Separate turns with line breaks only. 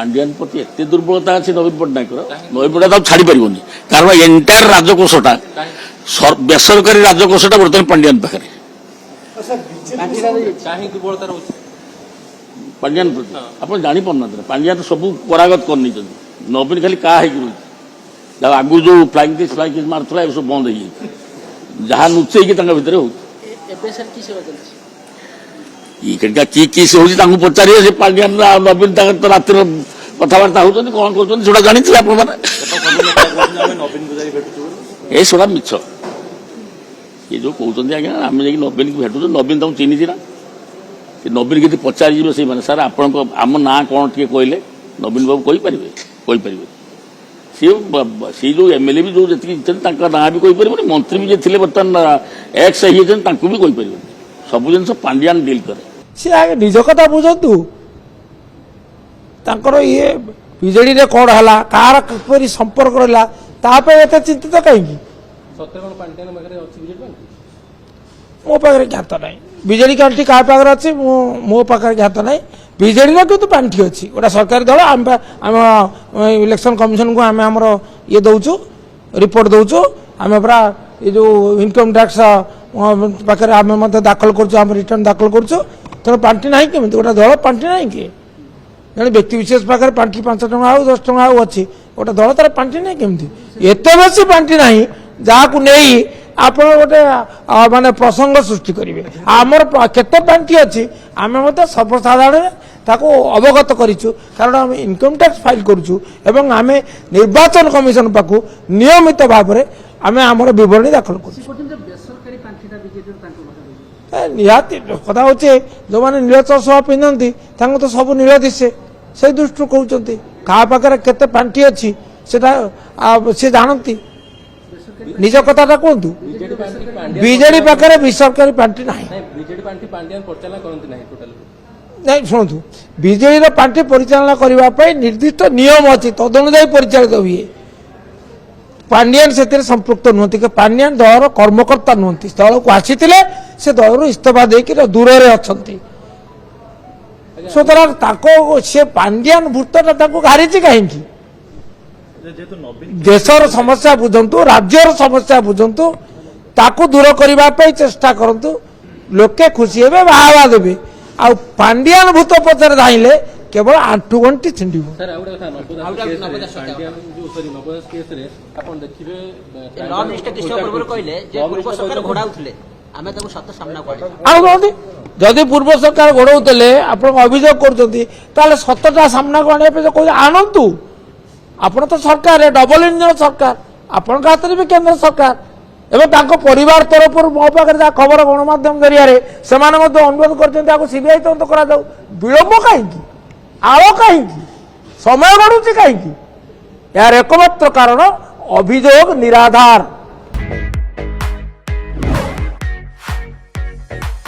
पांड्यान प्रति एत दुर्बलता अच्छी नवीन पट्टनायक नवीन पट्टनायक छाड़ी पार कारण एंटायर राजकोषटा बेसरकारी राजकोषटा बर्तमान पांड्यान पाखे पांड्यान प्रति आप जापार पांड्या तो सब करागत कर नवीन खाली क्या रही आगु जो फ्लाइंग किस मारूला सब बंद हो जहाँ लुचेक भितर हो कि पचारे से पांड्यान नवीन तो रातिर कथबार्ता होती कौन कर जानी आपड़ा मिछ ये जो कहते आज्ञा आम जा नवीन को भेटू नवीन तक चिन्ह ना नवीन के पचार से मैंने सार आपण आम ना कौन टे कहले नवीन बाबू कहीपर सी जो एमएलए भी जो जी ना भी कहीपर मंत्री भी थे बर्तमान एक्स भी कहीपर सब जिन पांड्यान डील करे
सी आगे निज कथा बुझतु ये विजेडी रे कौन है कार किपरि संपर्क रहा एत चिंतित कहीं मो पाखे ज्ञात ना विजेडी कांटी क्या पाखे अच्छे मो पाखे ज्ञात ना विजेडी कितु पांठी अच्छी गोटा सरकारी दल आम इलेक्शन कमिशन को आम आमर ये दौचु रिपोर्ट दौचु आम पूरा ये जो इनकम टैक्स पाखे आम दाखल कर रिटर्न दाखल करूँ तेना पांठी ना केमी गोटे दल पांठी ना कि जन व्यक्ति विशेष पाखे पांठी 5 टଙ୍କା आउ 10 टଙ୍କା आउ अच्छी गोटे दल तार पांठी ना केमी एत बेसी पांठी ना जहाँ नहीं आप गोटे माने प्रसंग सृष्टि करेंगे आमर केते पांठी अच्छी आम सर्वसाधारण ताको अवगत करूँ कारण आम इनकम टैक्स फाइल करूँ एवं आम निर्वाचन कमिशन पाखु नियमित भाव में आम आमर बरणी दाखल कर निहाती कथा हूँ जो मैंने नीलचषमा पिंधती तो सब नील दिशे से दृष्टि कहते क्या पाखे केते पांठी अच्छी सी जानती निज कथाटा कहतु बीजेडी पाखे बेसरकारी पांठी ना नहीं शुणु बीजेडी पांठी परिचालना करने निर्दिष्ट नियम अच्छी तदनुजाई परिचालित हुए पांड्यान से संपृक्त नुहति कि पांड्यान दलर कर्मकर्ता नुहति दल को आसी से दलर इस्तीफा देकर दूर अच्छा सुतरां से पांड्यान भूतटा हारी कहीं देशर समस्या बुझंतु राज्यर समस्या बुझंतु ताकू दूर करने चेष्टा करंतु लोके खुशी हे बाहवा देवे आ पांड्यान भूत पचर धाइले केवल आंठू गंटी छिंडिबो जदि पूर्व सरकार घोड़ाऊले आप अभियोग कर सतटा सामना को आने आणतु आपण तो सरकार डबल इंजन सरकार आपण हाथ में भी केंद्र सरकार एवं परिवार तरफ मो पाखे जहाँ खबर गणमाध्यम जरिया से अनुरोध कर सीबीआई तदंत करा विलंब कहीं आड़ कहीं समय गड़ुची कहीं यार एकमात्र कारण अभियोग निराधार।